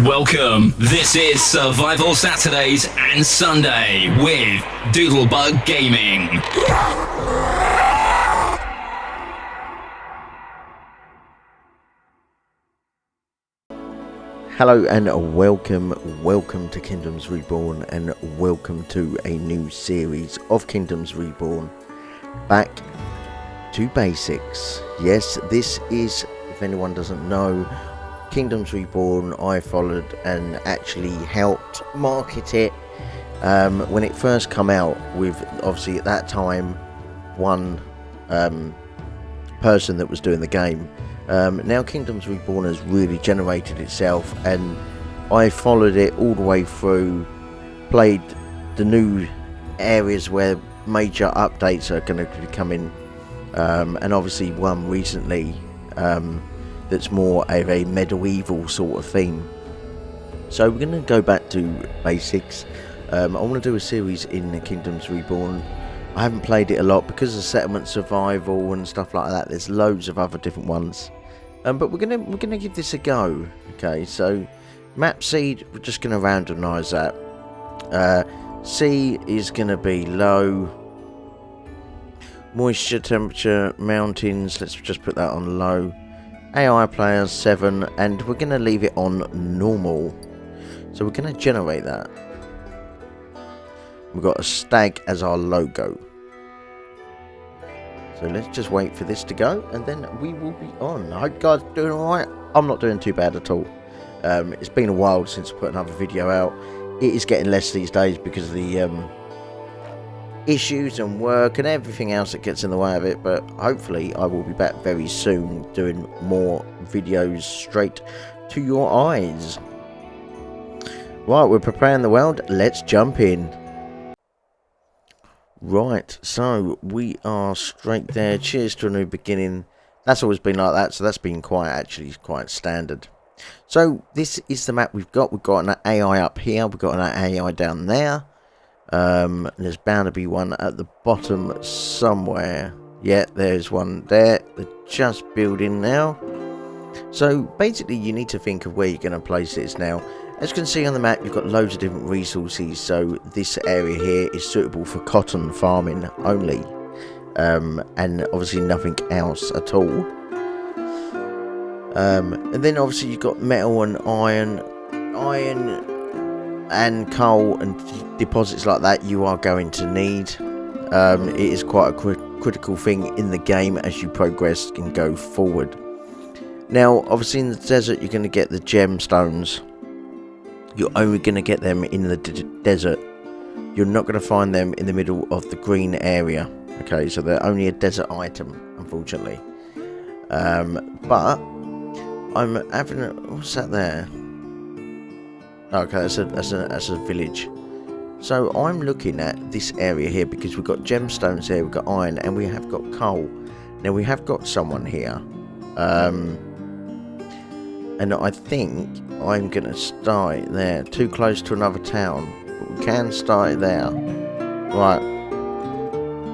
Welcome. This is Survival Saturdays and Sunday with Doodlebug Gaming. Hello and welcome to Kingdoms Reborn, and welcome to a new series of Kingdoms Reborn. Back to basics. Yes, this is, if anyone doesn't know, Kingdoms Reborn. I followed and actually helped market it when it first come out, with obviously at that time one person that was doing the game. Now Kingdoms Reborn has really generated itself, and I followed it all the way through, played the new areas where major updates are going to be coming, and obviously one recently that's more of a medieval sort of theme. So we're going to go back to basics. I want to do a series in Kingdoms Reborn. I haven't played it a lot because of settlement survival and stuff like that. There's loads of other different ones, but we're gonna give this a go. Okay, so map seed, we're just gonna randomize that. C is gonna be low. Moisture, temperature, mountains, let's just put that on low. AI players 7, and we're gonna leave it on normal. So we're gonna generate that. We've got a stag as our logo. So let's just wait for this to go, and then we will be on. I hope you guys are doing alright. I'm not doing too bad at all. It's been a while since I put another video out. It is getting less these days because of the issues and work and everything else that gets in the way of it. But hopefully I will be back very soon doing more videos straight to your eyes. Right, we're preparing the world. Let's jump in. Right, so we are straight there. Cheers to a new beginning. That's always been like that, so that's been quite standard. So this is the map we've got. We've got an AI up here. We've got an AI down there. There's bound to be one at the bottom somewhere. Yeah, there's one there. They're just building now. So basically you need to think of where you're going to place this now. As you can see on the map, you've got loads of different resources, so this area here is suitable for cotton farming only, and obviously nothing else at all. And then obviously you've got metal and iron and coal and deposits like that you are going to need. It is quite a critical thing in the game as you progress and go forward. Now obviously in the desert you're going to get the gemstones. You're only going to get them in the desert. You're not going to find them in the middle of the green area. Okay, so they're only a desert item, unfortunately. But I'm having what's that there? Okay, that's a village. So I'm looking at this area here because we've got gemstones here, we've got iron, and we have got coal. Now we have got someone here. And I think I'm going to start it there. Too close to another town. But we can start it there. Right.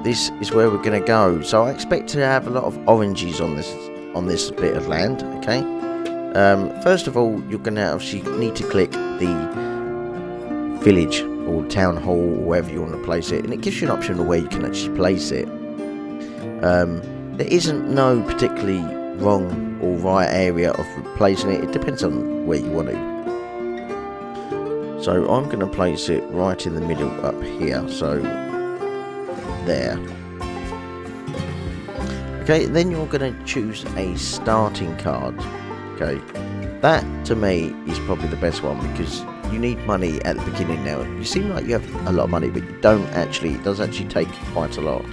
This is where we're going to go. So I expect to have a lot of oranges on this bit of land. Okay. First of all, you're going to obviously need to click the village or town hall or wherever you want to place it. And it gives you an option of where you can actually place it. There isn't no particularly wrong or right area of placing it. It depends on where you want to. So I'm going to place it right in the middle up here. So there. Okay, then you're going to choose a starting card. Okay, that to me is probably the best one because you need money at the beginning. Now you seem like you have a lot of money, but you don't actually. It does actually take quite a lot.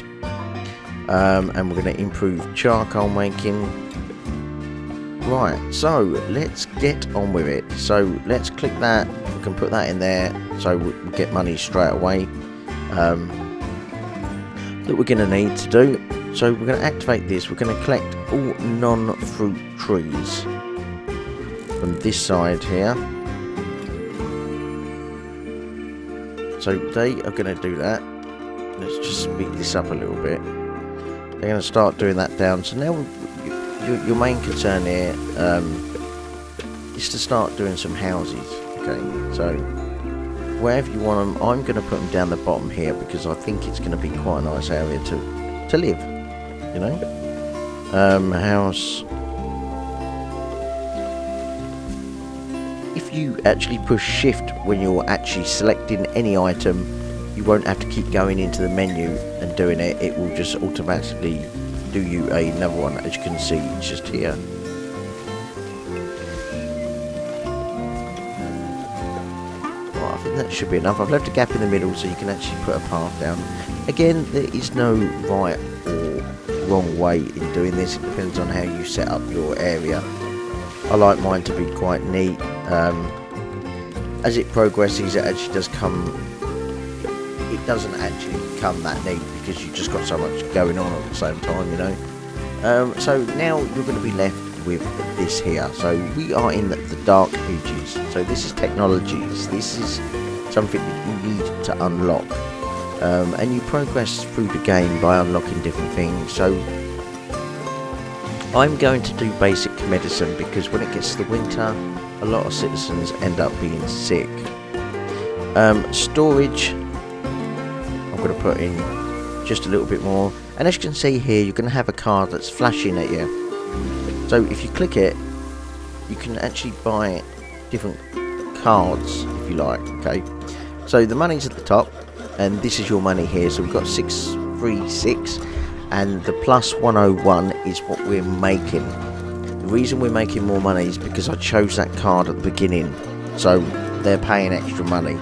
And we're going to improve charcoal making. Right, so let's get on with it. So let's click that. We can put that in there, so we'll get money straight away. That we're going to need to do. So we're going to activate this. We're going to collect all non-fruit trees from this side here. So they are going to do that. Let's just speed this up a little bit. They're going to start doing that down. So now your main concern here is to start doing some houses. Okay, so wherever you want them, I'm going to put them down the bottom here because I think it's going to be quite a nice area to live, you know. House. If you actually push shift when you're actually selecting any item, you won't have to keep going into the menu and doing it. It will just automatically do you another one. As you can see, it's just here. Right, I think that should be enough. I've left a gap in the middle so you can actually put a path down. Again, there is no right or wrong way in doing this. It depends on how you set up your area. I like mine to be quite neat. As it progresses, it actually does come. It doesn't actually become that neat because you've just got so much going on at the same time, you know. So now you're going to be left with this here. So we are in the Dark Ages. So this is technologies. This is something that you need to unlock. And you progress through the game by unlocking different things. So I'm going to do basic medicine because when it gets to the winter, a lot of citizens end up being sick. Storage, I'm going to put in just a little bit more. And as you can see here, you're going to have a card that's flashing at you. So if you click it, you can actually buy different cards if you like. Okay, so the money's at the top. And this is your money here. So we've got 636, and the plus 101 is what we're making. The reason we're making more money is because I chose that card at the beginning, so they're paying extra money.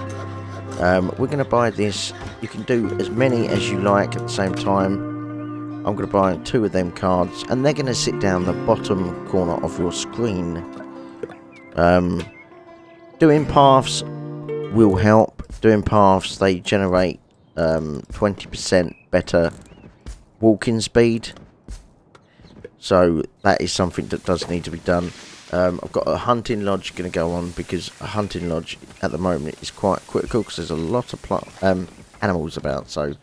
We're going to buy this. You can do as many as you like at the same time. I'm going to buy 2 of them cards, and they're going to sit down the bottom corner of your screen. Doing paths will help. Doing paths, they generate 20% better walking speed, so that is something that does need to be done. I've got a hunting lodge going to go on because a hunting lodge at the moment is quite critical because there's a lot of animals about, so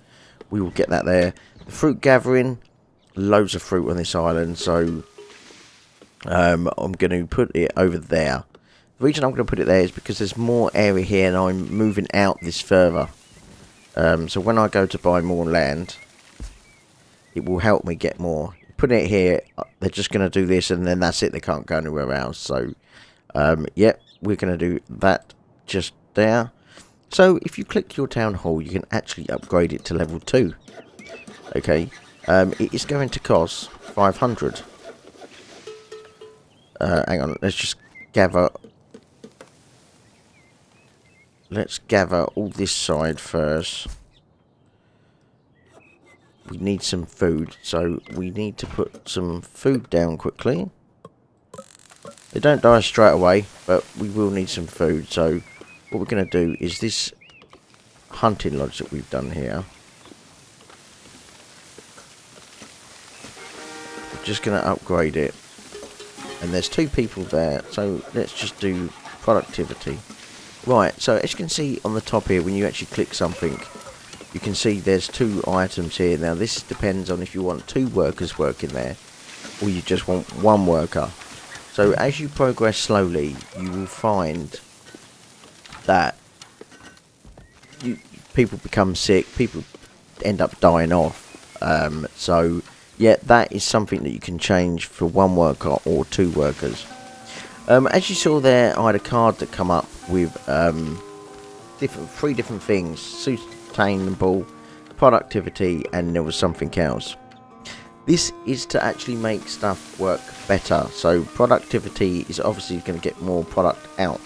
we will get that there. The fruit gathering, loads of fruit on this island, so I'm going to put it over there. The reason I'm going to put it there is because there's more area here and I'm moving out this further. So when I go to buy more land, it will help me get more. Putting it here, they're just going to do this and then that's it. They can't go anywhere else. So, yeah, we're going to do that just there. So if you click your town hall, you can actually upgrade it to level 2. Okay, it is going to cost 500. Hang on, let's just gather. Let's gather all this side first. We need some food, so we need to put some food down quickly. They don't die straight away, but we will need some food. So what we're going to do is this hunting lodge that we've done here. We're just going to upgrade it. And there's 2 people there, so let's just do productivity. Right, so as you can see on the top here, when you actually click something, you can see there's 2 items here. Now this depends on if you want 2 workers working there, or you just want 1 worker. So as you progress slowly, you will find that people become sick, people end up dying off. So yeah, that is something that you can change for 1 worker or 2 workers. As you saw there, I had a card that come up with 3 different things: sustainable, productivity, and there was something else. This is to actually make stuff work better. So productivity is obviously going to get more product out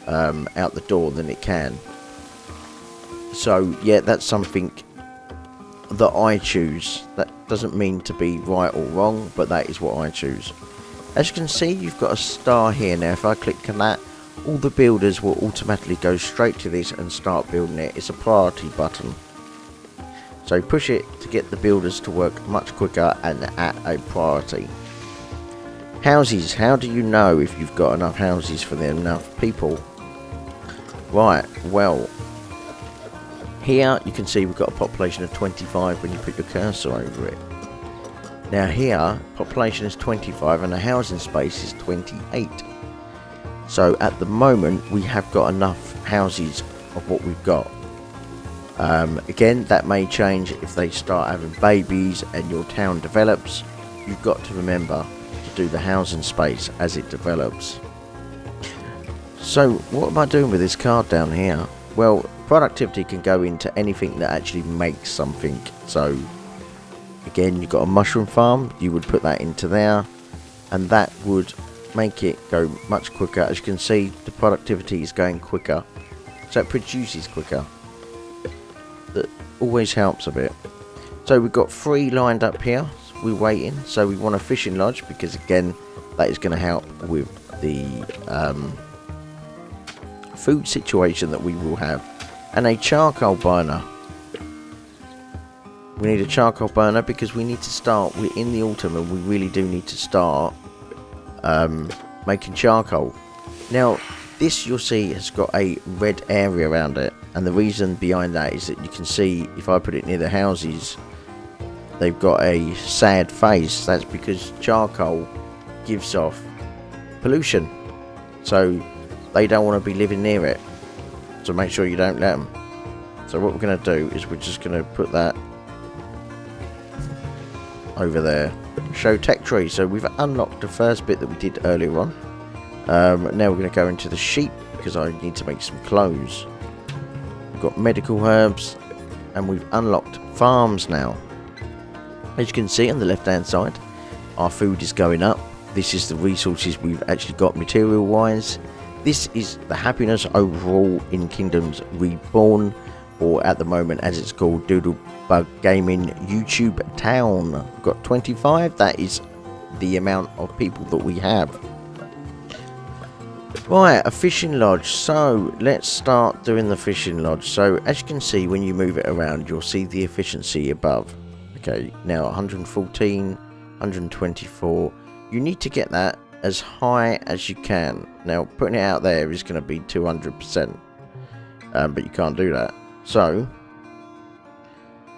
the door than it can. So yeah, that's something that I choose. That doesn't mean to be right or wrong, but that is what I choose. As you can see, you've got a star here. Now if I click on that, all the builders will automatically go straight to this and start building it. It's a priority button, so push it to get the builders to work much quicker and at a priority. Houses, how do you know if you've got enough houses for enough people? Right, well, here you can see we've got a population of 25 when you put your cursor over it. Now here, population is 25 and the housing space is 28. So at the moment we have got enough houses of what we've got. Again, that may change if they start having babies and your town develops. You've got to remember to do the housing space as it develops. So what am I doing with this card down here? Well, productivity can go into anything that actually makes something. So again, you've got a mushroom farm, you would put that into there, and that would make it go much quicker. As you can see, the productivity is going quicker, so it produces quicker. That always helps a bit. So we've got 3 lined up here, we're waiting. So we want a fishing lodge, because again, that is going to help with the food situation that we will have. And a charcoal burner. We need a charcoal burner because we need to start, we're in the autumn and we really do need to start making charcoal. Now this, you'll see, has got a red area around it, and the reason behind that is that you can see if I put it near the houses, they've got a sad face. That's because charcoal gives off pollution, so they don't want to be living near it, so make sure you don't let them. So what we're going to do is we're just going to put that over there. Show tech tree. So we've unlocked the first bit that we did earlier on. Now we're going to go into the sheep, because I need to make some clothes. We've got medical herbs, and we've unlocked farms now. As you can see on the left hand side, our food is going up. This is the resources we've actually got material wise. This is the happiness overall in Kingdoms Reborn, or at the moment as it's called, Doodlebug Gaming YouTube Town. We've got 25, that is the amount of people that we have. Right, a fishing lodge. So let's start doing the fishing lodge. So as you can see, when you move it around, you'll see the efficiency above. Okay, now 114, 124. You need to get that as high as you can. Now putting it out there is going to be 200%, but you can't do that. So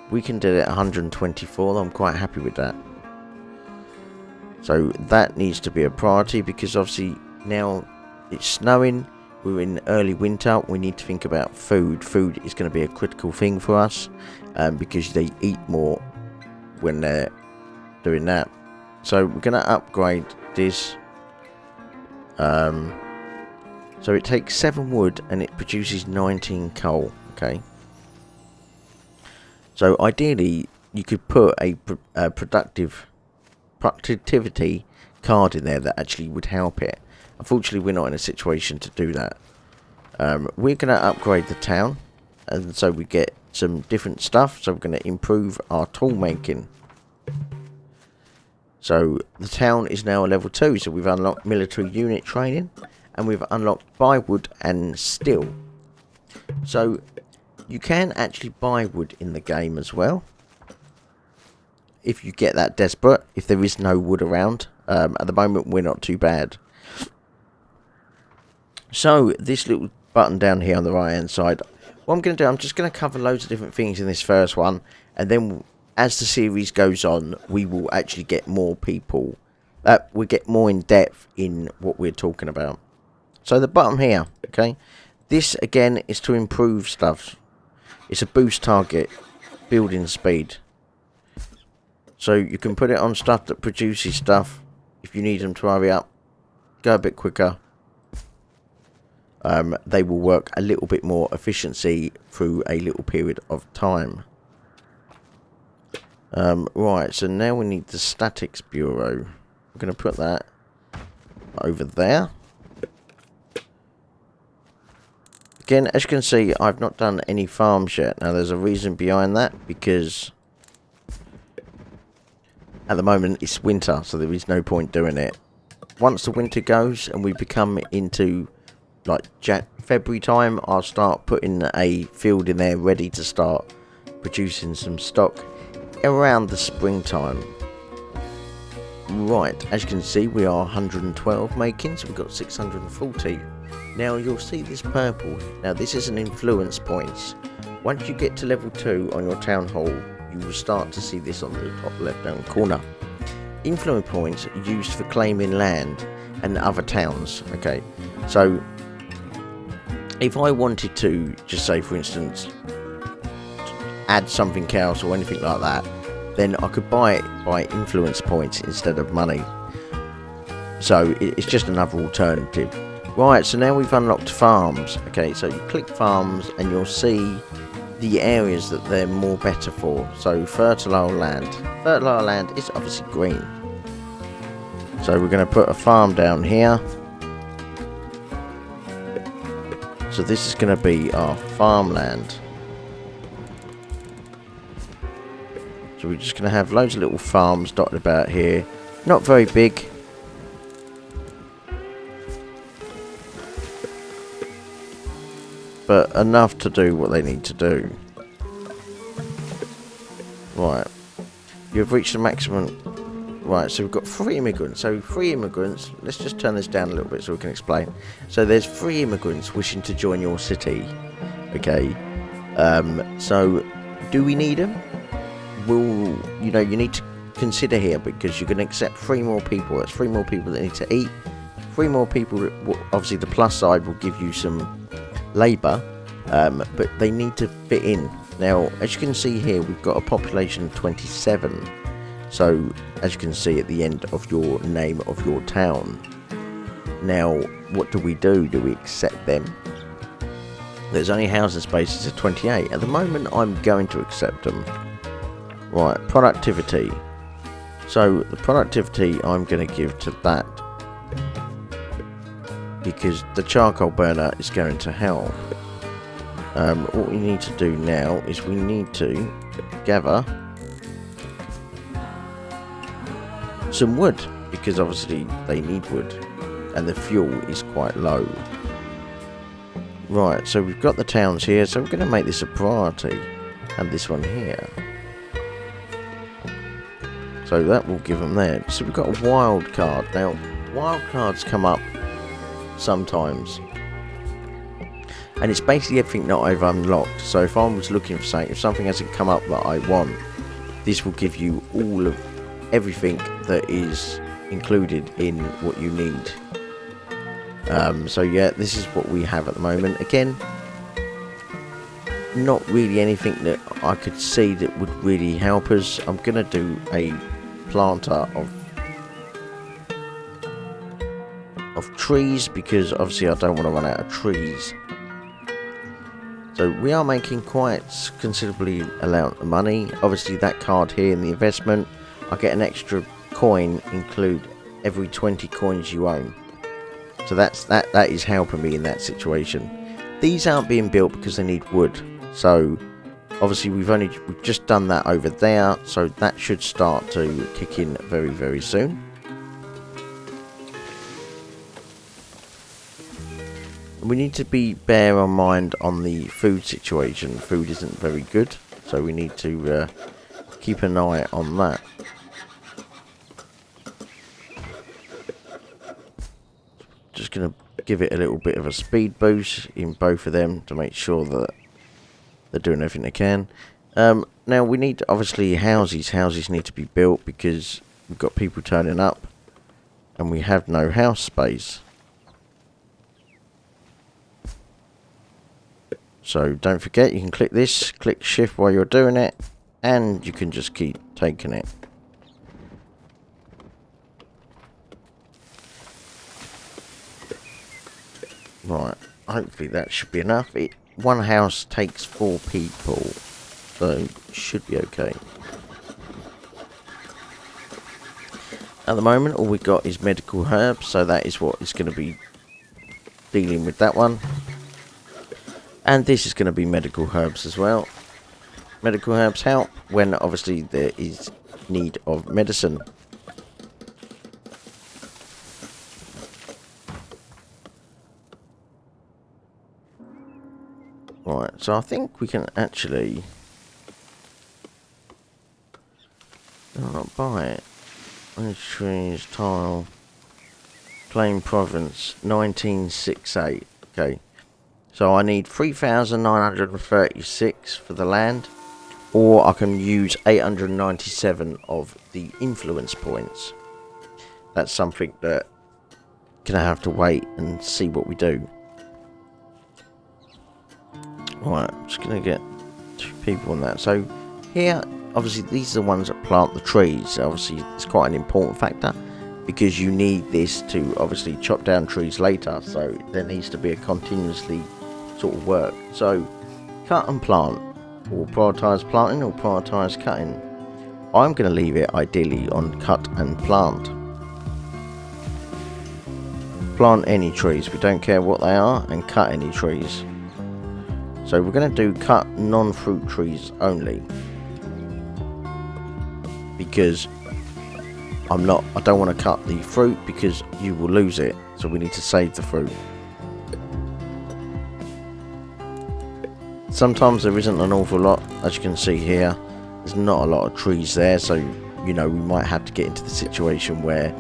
we can do it at 124. I'm quite happy with that. So that needs to be a priority, because obviously now it's snowing, we're in early winter, we need to think about food. Food is going to be a critical thing for us, because they eat more when they're doing that. So we're going to upgrade this. So it takes 7 wood and it produces 19 coal. Okay. So ideally you could put a productivity card in there that actually would help it. Unfortunately, we're not in a situation to do that. We're going to upgrade the town, and so we get some different stuff. So we're going to improve our tool making. So the town is now a level 2. So we've unlocked military unit training, and we've unlocked buy wood and steel. So you can actually buy wood in the game as well, if you get that desperate, if there is no wood around. At the moment we're not too bad. So this little button down here on the right hand side, what I'm going to do, I'm just going to cover loads of different things in this first one, and then as the series goes on we will actually get more people, we get more in depth in what we're talking about. So the button here, okay, this again is to improve stuff. It's a boost target, building speed. So you can put it on stuff that produces stuff. If you need them to hurry up, go a bit quicker. They will work a little bit more efficiency through a little period of time. Right, so now we need the statics bureau. I'm going to put that over there. Again, as you can see, I've not done any farms yet. Now there's a reason behind that, because at the moment it's winter, so there is no point doing it. Once the winter goes and we become into like February time, I'll start putting a field in there ready to start producing some stock around the springtime. Right, as you can see, we are 112 making, so we've got 640. Now you'll see this purple. Now this is an influence points. Once you get to level 2 on your town hall, you will start to see this on the top left hand corner. influence points are used for claiming land and other towns. Okay, so if I wanted to, just say for instance, add something else or anything like that, then I could buy it by influence points instead of money. So it's just another alternative. Right, so now we've unlocked farms. Okay, so you click farms and you'll see the areas that they're more better for. So fertile land. Fertile land is obviously green. So we're going to put a farm down here. So this is going to be our farmland. So we're just going to have loads of little farms dotted about here. Not very big. But enough to do what they need to do. Right. You've reached the maximum. Right, so we've got 3 immigrants. So 3 immigrants. Let's just turn this down a little bit so we can explain. So there's 3 immigrants wishing to join your city. Okay. So do we need them? Well, you need to consider here, because you're going to accept 3 more people. That's 3 more people that need to eat. 3 more people. Obviously, the plus side will give you some labour, but they need to fit in. Now, as you can see here, we've got a population of 27. So, as you can see at the end of your name of your town. Now, what do? Do we accept them? There's only housing spaces of 28. At the moment, I'm going to accept them. Right, productivity. So, the productivity I'm going to give to that, because the charcoal burner is going to help. What we need to do now is we need to gather some wood, because obviously they need wood and the fuel is quite low. Right, so we've got the towns here, so we're going to make this a priority, and this one here. So that will give them there. So we've got a wild card. Now, wild cards come up sometimes, and it's basically everything that I've unlocked. So if I was looking for something, if something hasn't come up that I want, this will give you all of everything that is included in what you need. So yeah, this is what we have at the moment. Again, not really anything that I could see that would really help us. I'm gonna do a planter of trees, because obviously I don't want to run out of trees. So we are making quite considerably amount of money. Obviously that card here in the investment, I get an extra coin include every 20 coins you own. So that is helping me in that situation. These aren't being built because they need wood. So obviously we've just done that over there, so that should start to kick in very, very soon. We need to bear in mind on the food situation. Food isn't very good, so we need to keep an eye on that. Just going to give it a little bit of a speed boost in both of them to make sure that they're doing everything they can. Now we need, obviously, houses. Houses need to be built because we've got people turning up and we have no house space. So don't forget, you can click this, click shift while you're doing it, and you can just keep taking it. Right, hopefully that should be enough. One house takes 4 people, so it should be okay. At the moment, all we've got is medical herbs, so that is what is going to be dealing with that one. And this is going to be medical herbs as well. Medical herbs help when obviously there is need of medicine. Right, so I think we can actually not buy it. Trees, tile, Plain Province, 1968. Okay. So I need 3,936 for the land. or I can use 897 of the influence points. That's something that gonna have to wait and see what we do. Right, I'm just gonna get 2 people on that. So here, obviously these are the ones that plant the trees. Obviously it's quite an important factor, because you need this to obviously chop down trees later, so there needs to be a continuously sort of work. So cut and plant, or prioritise planting or prioritise cutting. I'm going to leave it ideally on cut and plant. Plant any trees, we don't care what they are, and cut any trees. So we're going to do cut non-fruit trees only, because I don't want to cut the fruit because you will lose it, so we need to save the fruit. Sometimes there isn't an awful lot, as you can see here, there's not a lot of trees there, so we might have to get into the situation where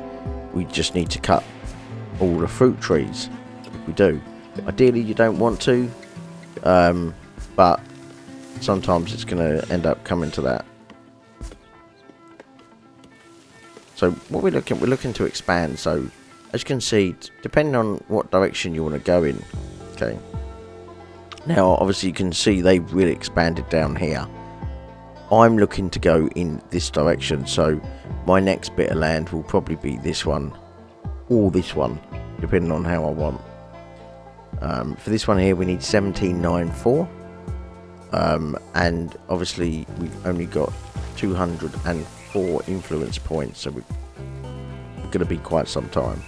we just need to cut all the fruit trees, if we do. Ideally you don't want to, but sometimes it's going to end up coming to that. So what we're looking to expand. So as you can see, depending on what direction you want to go in, okay. Now obviously you can see they've really expanded down here. I'm looking to go in this direction, so my next bit of land will probably be this one or this one, depending on how I want. For this one here we need 1794, and obviously we've only got 204 influence points, so we're going to be quite some time.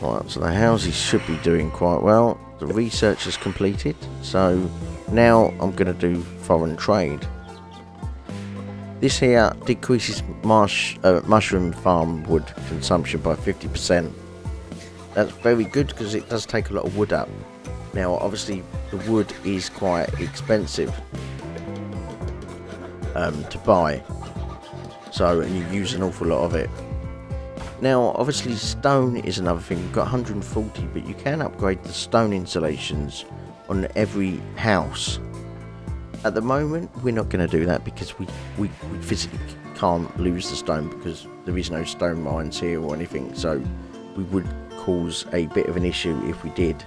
Right, so the houses should be doing quite well. The research is completed, so now I'm going to do foreign trade. This here decreases mushroom farm wood consumption by 50%. That's very good because it does take a lot of wood up. Now obviously the wood is quite expensive to buy, so and you use an awful lot of it. Now obviously stone is another thing. We've got 140, but you can upgrade the stone installations on every house. At the moment we're not going to do that because we physically can't lose the stone, because there is no stone mines here or anything, so we would cause a bit of an issue if we did.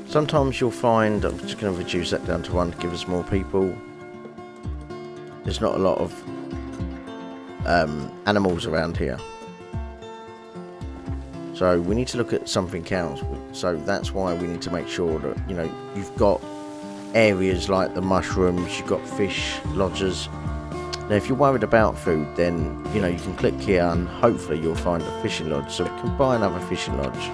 Sometimes you'll find, I'm just going to reduce that down to 1 to give us more people. There's not a lot of animals around here, so we need to look at something else. So that's why we need to make sure that you've got areas like the mushrooms, you've got fish lodges. Now if you're worried about food, then you can click here and hopefully you'll find a fishing lodge, so we can buy another fishing lodge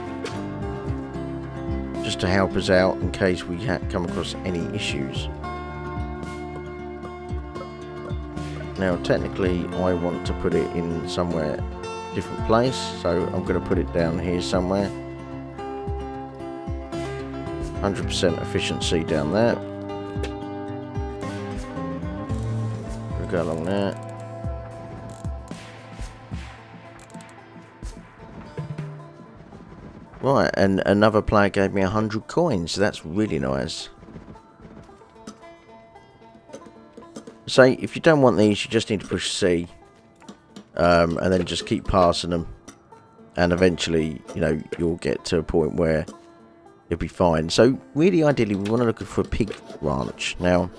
just to help us out in case we come across any issues. Now technically I want to put it in somewhere different place, so I'm going to put it down here somewhere. 100% efficiency down there. We'll go along there. Right, and another player gave me 100 coins, so that's really nice. So if you don't want these, you just need to push C, and then just keep passing them, and eventually you'll get to a point where you'll be fine. So really ideally we want to look for a pig ranch. Now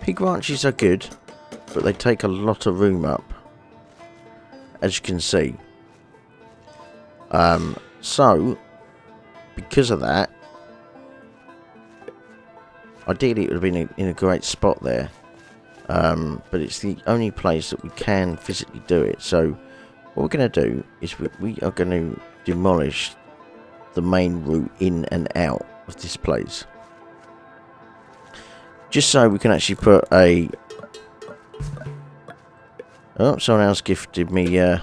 pig ranches are good, but they take a lot of room up, as you can see. So because of that, ideally it would have been in a great spot there. But it's the only place that we can physically do it. So what we're going to do is we are going to demolish the main route in and out of this place, just so we can actually put a... Oh, someone else gifted me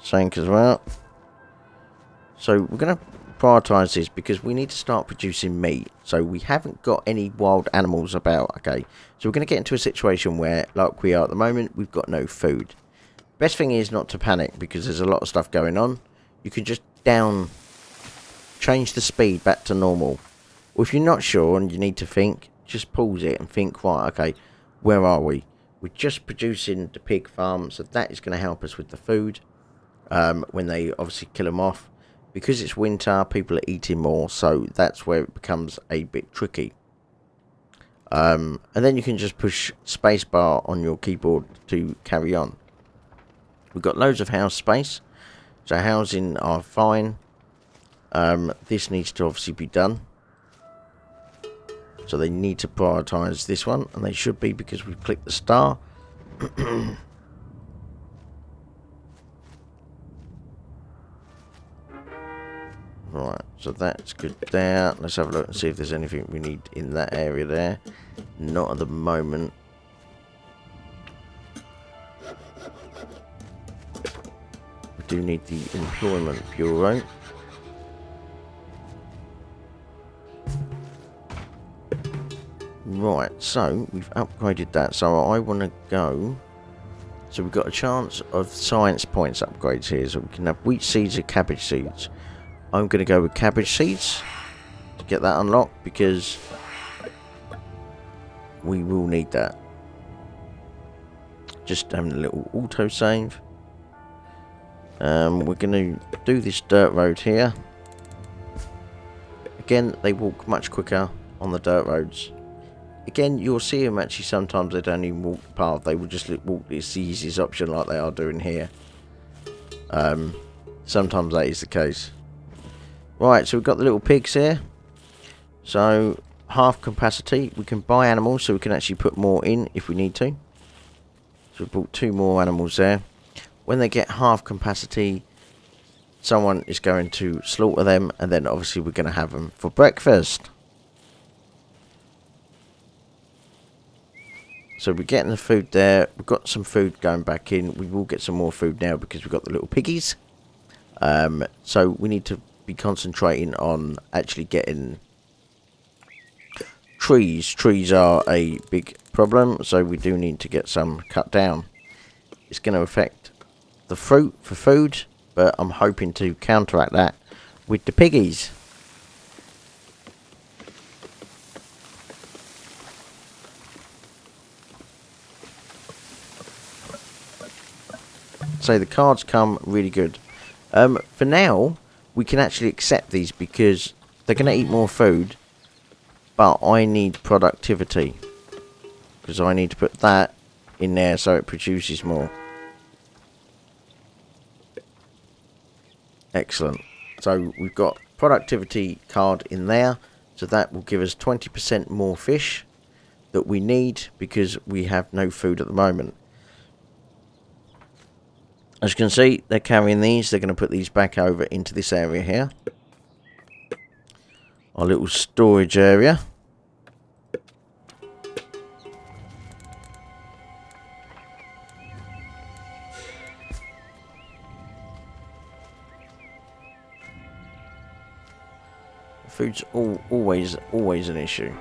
Sank as well. So we're going to prioritise this because we need to start producing meat. So we haven't got any wild animals about, okay? So we're going to get into a situation where, like we are at the moment, we've got no food. Best thing is not to panic because there's a lot of stuff going on. You can just change the speed back to normal. Or if you're not sure and you need to think, just pause it and think, right, okay, where are we? We're just producing the pig farm, so that is going to help us with the food when they obviously kill them off. Because it's winter, people are eating more, so that's where it becomes a bit tricky. And then you can just push spacebar on your keyboard to carry on. We've got loads of house space, so housing are fine. This needs to obviously be done. So they need to prioritise this one, and they should be because we've clicked the star. Right, so that's good there. Let's have a look and see if there's anything we need in that area there. Not at the moment. We do need the Employment Bureau. Right, so we've upgraded that. So I want to go. So we've got a chance of science points upgrades here. So we can have wheat seeds or cabbage seeds. I'm going to go with cabbage seeds to get that unlocked because we will need that. Just having a little auto save. We're going to do this dirt road here. Again, they walk much quicker on the dirt roads. Again, you'll see them actually sometimes they don't even walk the path. They will just walk this easiest option like they are doing here. Sometimes that is the case. Right, so we've got the little pigs here. So, half capacity. We can buy animals so we can actually put more in if we need to. So we've bought 2 more animals there. When they get half capacity, someone is going to slaughter them. And then obviously we're going to have them for breakfast. So we're getting the food there. We've got some food going back in. We will get some more food now because we've got the little piggies. So we need to be concentrating on actually getting trees. Trees are a big problem, so we do need to get some cut down. It's going to affect the fruit for food, but I'm hoping to counteract that with the piggies. So the cards come really good. For now, we can actually accept these because they're going to eat more food. But I need productivity. Because I need to put that in there so it produces more. Excellent. So we've got productivity card in there. So that will give us 20% more fish that we need because we have no food at the moment. As you can see, they're carrying these. They're going to put these back over into this area here. Our little storage area. Food's always an issue.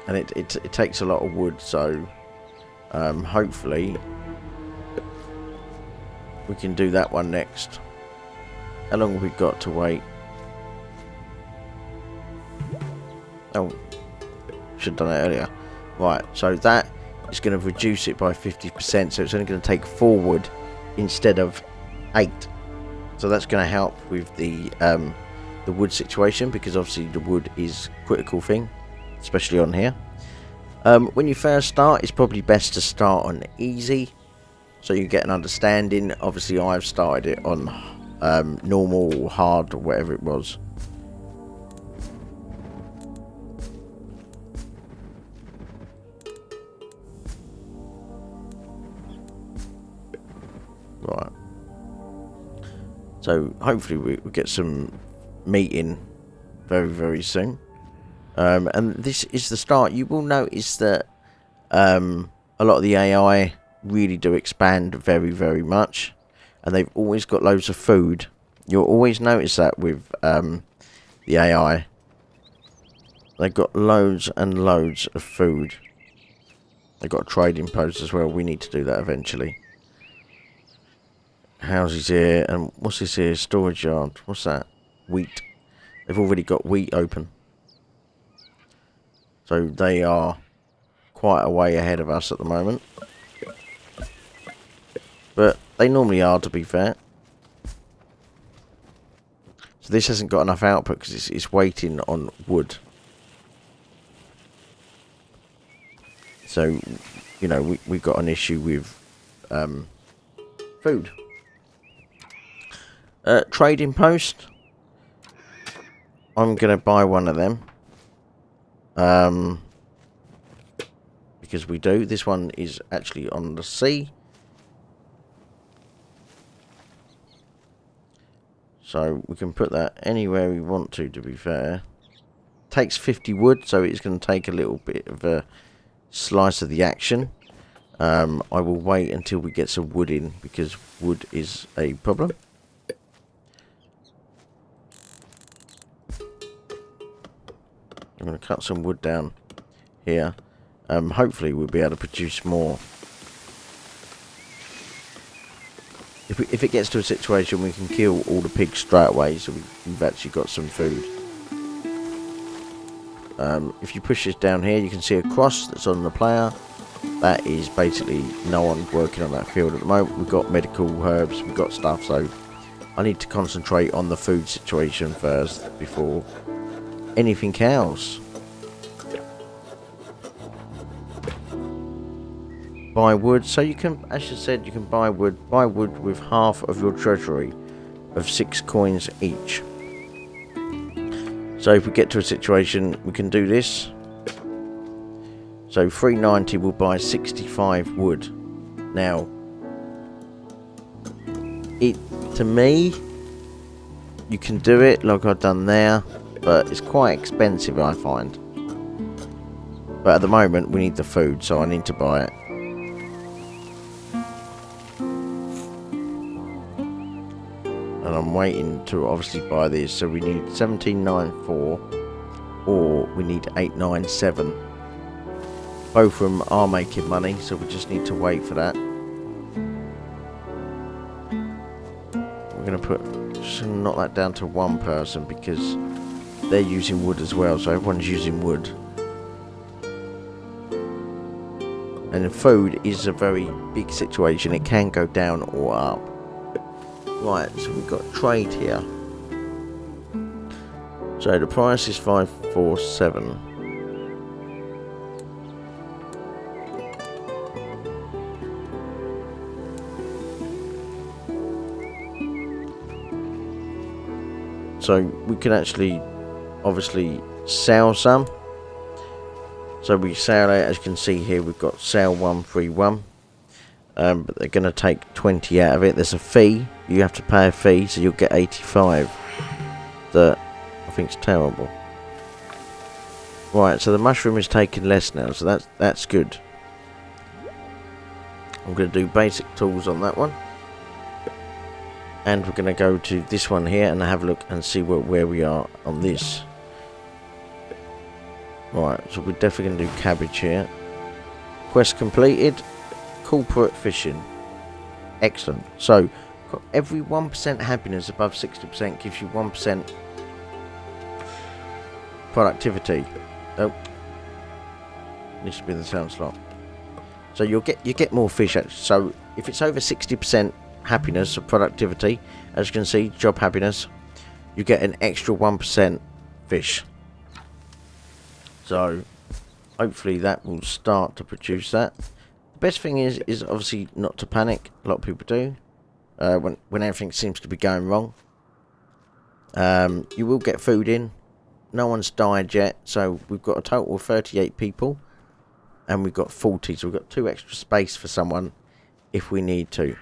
And it takes a lot of wood, so hopefully we can do that one next. How long have we got to wait? Oh, should have done it earlier. Right, so that is going to reduce it by 50%, so it's only going to take 4 wood instead of 8. So that's going to help with the wood situation, because obviously the wood is a critical thing, especially on here. When you first start, it's probably best to start on easy, so you get an understanding. Obviously, I've started it on normal, hard, or whatever it was. Right. So hopefully we get some meat in very, very soon. And this is the start. You will notice that a lot of the AI really do expand very, very much. And they've always got loads of food. You'll always notice that with the AI. They've got loads and loads of food. They've got a trading post as well. We need to do that eventually. Houses here. And what's this here? Storage yard. What's that? Wheat. They've already got wheat open. So they are quite a way ahead of us at the moment. But they normally are, to be fair. So this hasn't got enough output because it's waiting on wood. So, you know, we've got an issue with food. Trading post. I'm going to buy one of them. Because we do. This one is actually on the sea. So we can put that anywhere we want to be fair. Takes 50 wood, so it's going to take a little bit of a slice of the action. I will wait until we get some wood in, because wood is a problem. I'm going to cut some wood down here. Hopefully we'll be able to produce more. If it gets to a situation we can kill all the pigs straight away, so we've actually got some food. If you push this down here, you can see a cross that's on the player. That is basically no one working on that field at the moment. We've got medical herbs, we've got stuff, so I need to concentrate on the food situation first before anything else. Buy wood, so you can, as you said, you can buy wood with half of your treasury of 6 coins each. So if we get to a situation, we can do this. So 390 will buy 65 wood. Now, to me, you can do it like I've done there, but it's quite expensive, I find. But at the moment, we need the food, so I need to buy it. And I'm waiting to obviously buy these, so we need 1794 or we need 897. Both of them are making money, so we just need to wait for that. We're going to just knock that down to one person because they're using wood as well, so everyone's using wood. And the food is a very big situation, it can go down or up. Right, so we've got trade here. So the price is 547. So we can actually obviously sell some. So we sell it, as you can see here, we've got sell 131. But they're going to take 20 out of it. There's a fee. You have to pay a fee, so you'll get 85. That I think is terrible. Right, so the mushroom is taking less now, so that's good. I'm going to do basic tools on that one. And we're going to go to this one here and have a look and see where we are on this. Right, so we're definitely going to do cabbage here. Quest completed. Corporate fishing. Excellent. So every 1% happiness above 60% gives you 1% productivity. Oh, needs to be in the sound slot. So you get more fish. So if it's over 60% happiness or productivity, as you can see, job happiness, you get an extra 1% fish. So hopefully that will start to produce that. The best thing is obviously not to panic. A lot of people do when everything seems to be going wrong. You will get food in. No one's died yet, so we've got a total of 38 people, and we've got 40, so we've got 2 extra space for someone if we need to.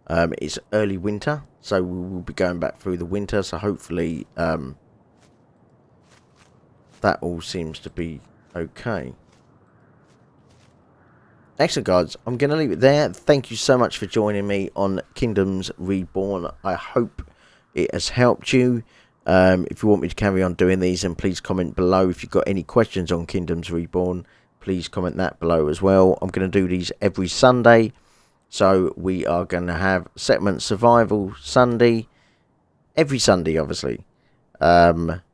It's early winter, so we will be going back through the winter, so hopefully that all seems to be okay. Excellent, guys. I'm going to leave it there. Thank you so much for joining me on Kingdoms Reborn. I hope it has helped you. If you want me to carry on doing these, then please comment below. If you've got any questions on Kingdoms Reborn, please comment that below as well. I'm going to do these every Sunday. So we are going to have Settlement Survival Sunday. Every Sunday, obviously.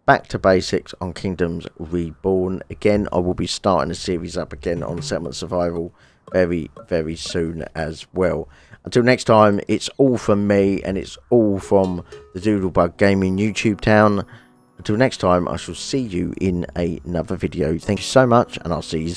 back to basics on Kingdoms Reborn. Again, I will be starting a series up again on Settlement Survival very, very soon as well. Until next time, it's all from me, and it's all from the Doodlebug Gaming YouTube town. Until next time, I shall see you in another video. Thank you so much, and I'll see you